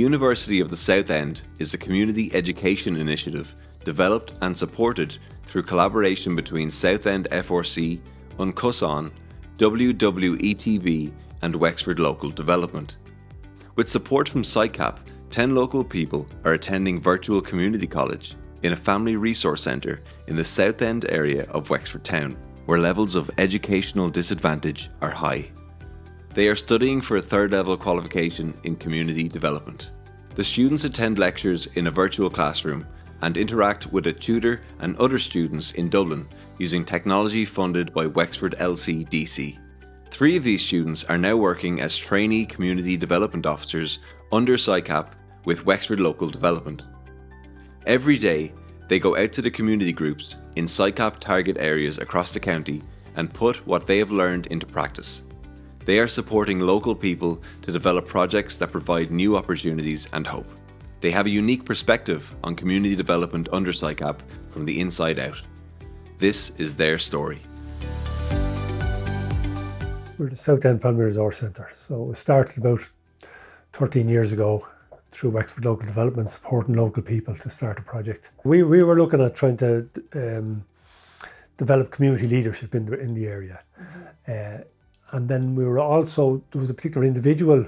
University of the Southend is a community education initiative developed and supported through collaboration between Southend FRC, Uncusson, WWETB and Wexford Local Development. With support from SICAP, 10 local people are attending virtual community college in a family resource centre in the Southend area of Wexford Town, where levels of educational disadvantage are high. They are studying for a third level qualification in community development. The students attend lectures in a virtual classroom and interact with a tutor and other students in Dublin using technology funded by Wexford LCDC. 3 of these students are now working as trainee community development officers under SICAP with Wexford Local Development. Every day, they go out to the community groups in SICAP target areas across the county and put what they have learned into practice. They are supporting local people to develop projects that provide new opportunities and hope. They have a unique perspective on community development under SICAP from the inside out. This is their story. We're the Southend Family Resource Centre. So we started about 13 years ago through Wexford Local Development, supporting local people to start a project. We were looking at trying to develop community leadership in the area. Mm-hmm. And then there was a particular individual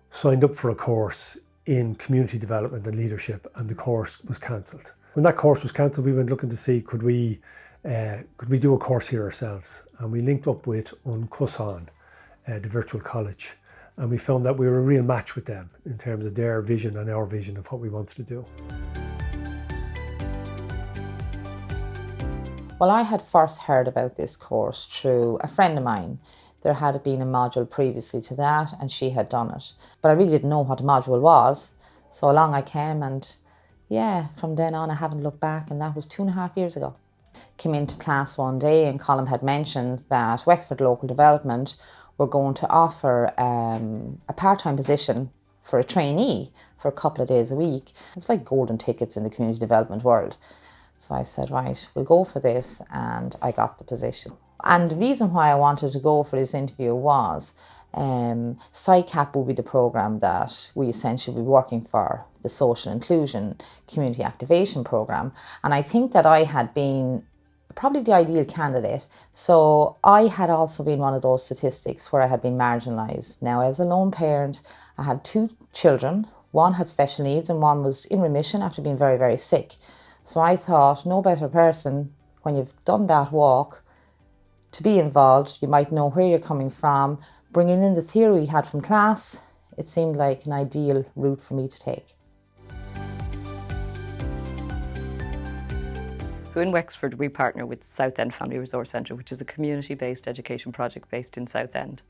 signed up for a course in community development and leadership, and the course was cancelled. When that course was cancelled, we went looking to see could we do a course here ourselves, and we linked up with Uncusson, the virtual college, and we found that we were a real match with them in terms of their vision and our vision of what we wanted to do. Well, I had first heard about this course through a friend of mine. There had been a module previously to that and she had done it. But I really didn't know what a module was. So along I came and from then on I haven't looked back, and that was 2.5 years ago. Came into class one day and Colin had mentioned that Wexford Local Development were going to offer a part-time position for a trainee for a couple of days a week. It was like golden tickets in the community development world. So I said, right, we'll go for this, and I got the position. And the reason why I wanted to go for this interview was SICAP will be the programme that we essentially will be working for, the social inclusion community activation programme. And I think that I had been probably the ideal candidate. So I had also been one of those statistics where I had been marginalised. Now, as a lone parent, I had 2 children. One had special needs and one was in remission after being very, very sick. So I thought, no better person, when you've done that walk, to be involved. You might know where you're coming from. Bringing in the theory we had from class, it seemed like an ideal route for me to take. So in Wexford, we partner with Southend Family Resource Centre, which is a community-based education project based in Southend.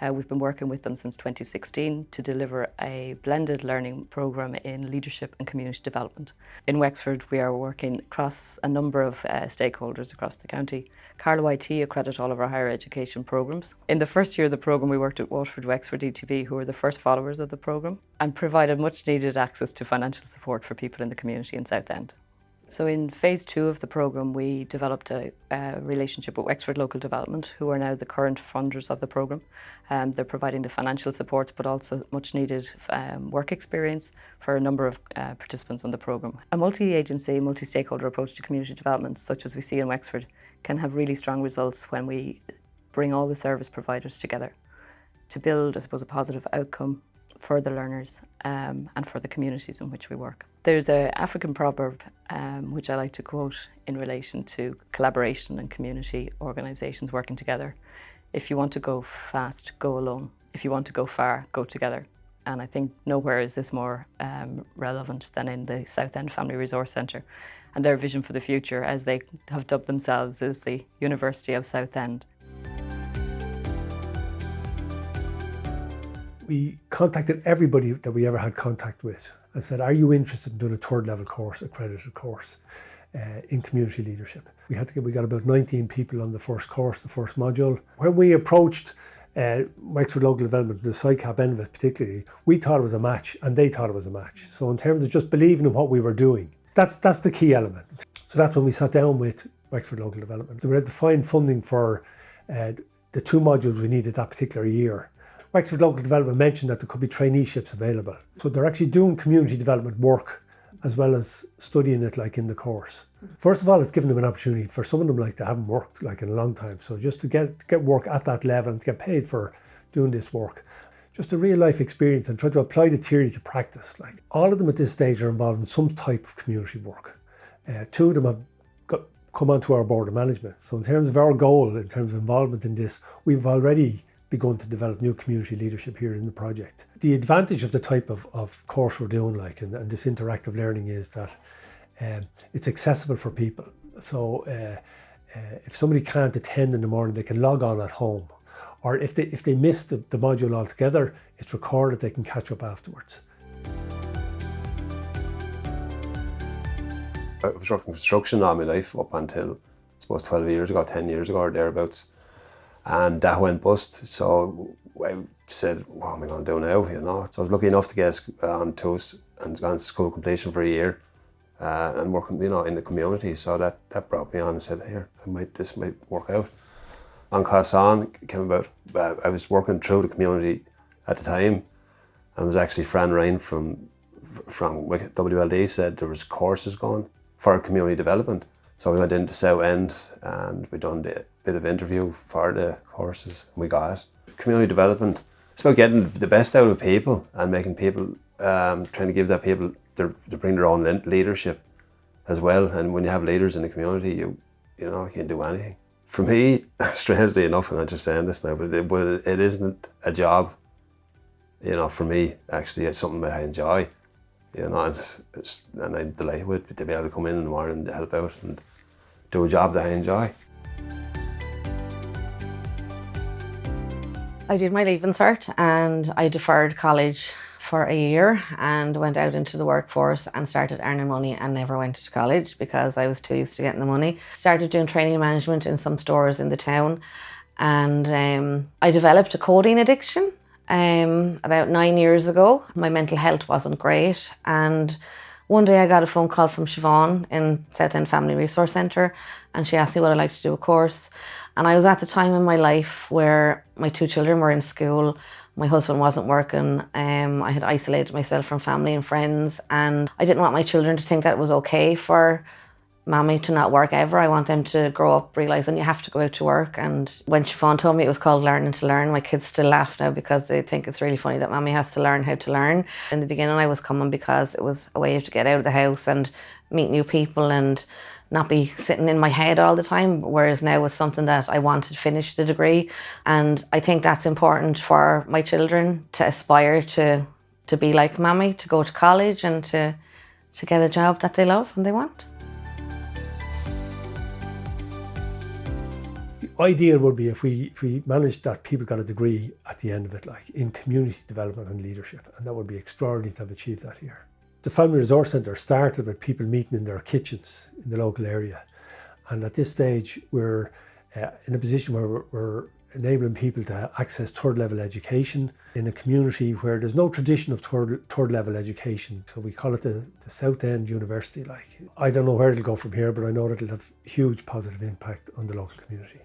We've been working with them since 2016 to deliver a blended learning programme in leadership and community development. In Wexford, we are working across a number of stakeholders across the county. Carlow IT accredit all of our higher education programmes. In the first year of the programme, we worked at Waterford Wexford ETB, who were the first followers of the programme, and provided much needed access to financial support for people in the community in Southend. So in phase 2 of the programme, we developed a relationship with Wexford Local Development, who are now the current funders of the programme. They're providing the financial support, but also much needed work experience for a number of participants on the programme. A multi-agency, multi-stakeholder approach to community development, such as we see in Wexford, can have really strong results when we bring all the service providers together to build, I suppose, a positive outcome for the learners and for the communities in which we work. There's an African proverb which I like to quote in relation to collaboration and community organisations working together. If you want to go fast, go alone. If you want to go far, go together. And I think nowhere is this more relevant than in the Southend Family Resource Centre and their vision for the future, as they have dubbed themselves as the University of Southend. We contacted everybody that we ever had contact with and said, are you interested in doing a third level course, accredited course in community leadership? We got about 19 people on the first course, the first module. When we approached Wexford Local Development, the SICAP end of it particularly, we thought it was a match and they thought it was a match. So in terms of just believing in what we were doing, that's the key element. So that's when we sat down with Wexford Local Development. We had to find funding for the 2 modules we needed that particular year. Wexford Local Development mentioned that there could be traineeships available. So they're actually doing community development work as well as studying it like in the course. First of all, it's given them an opportunity. For some of them, like, they haven't worked like in a long time. So just to get work at that level and to get paid for doing this work. Just a real life experience and try to apply the theory to practice. Like, all of them at this stage are involved in some type of community work. 2 of them have come onto our board of management. So in terms of our goal, in terms of involvement in this, we've already begun to develop new community leadership here in the project. The advantage of the type of course we're doing, like, and this interactive learning, is that it's accessible for people. So if somebody can't attend in the morning, they can log on at home. Or if they miss the module altogether, it's recorded, they can catch up afterwards. I was working construction all my life up until, I suppose, 12 years ago, 10 years ago or thereabouts. And that went bust. So I said, what am I going to do now? You know? So I was lucky enough to get on TOS and gone to school completion for a year and working, you know, in the community. So that brought me on and said, here, this might work out. On Casson came about, I was working through the community at the time, and it was actually Fran Ryan from WLD said there was courses going for community development. So we went into Southend and we done a bit of interview for the courses, and we got it. Community development, it's about getting the best out of people and making people, trying to give that people, to bring their own leadership as well. And when you have leaders in the community, you know, you can do anything. For me, strangely enough, and I'm just saying this now, but it isn't a job. You know, for me, actually, it's something that I enjoy. You know, and I'm delighted with to be able to come in the morning and help out and do a job that I enjoy. I did my Leaving Cert and I deferred college for a year and went out into the workforce and started earning money and never went to college because I was too used to getting the money. Started doing training management in some stores in the town, and I developed a codeine addiction about 9 years ago. My mental health wasn't great, and one day I got a phone call from Siobhan in Southend Family Resource Centre, and she asked me would I like to do a course. And I was at the time in my life where my 2 children were in school, my husband wasn't working, I had isolated myself from family and friends, and I didn't want my children to think that it was okay for Mammy to not work ever. I want them to grow up realising you have to go out to work. And when Siobhan told me it was called Learning to Learn, my kids still laugh now because they think it's really funny that Mammy has to learn how to learn. In the beginning I was coming because it was a way to get out of the house and meet new people and not be sitting in my head all the time, whereas now it's something that I want to finish the degree. And I think that's important for my children to aspire to be like Mammy, to go to college and to get a job that they love and they want. Ideal would be if we managed that people got a degree at the end of it, like in community development and leadership, and that would be extraordinary to have achieved that here. The Family Resource Centre started with people meeting in their kitchens in the local area, and at this stage we're in a position where we're enabling people to access third level education in a community where there's no tradition of third level education. So we call it the Southend University. Like, I don't know where it'll go from here, but I know that it'll have huge positive impact on the local community.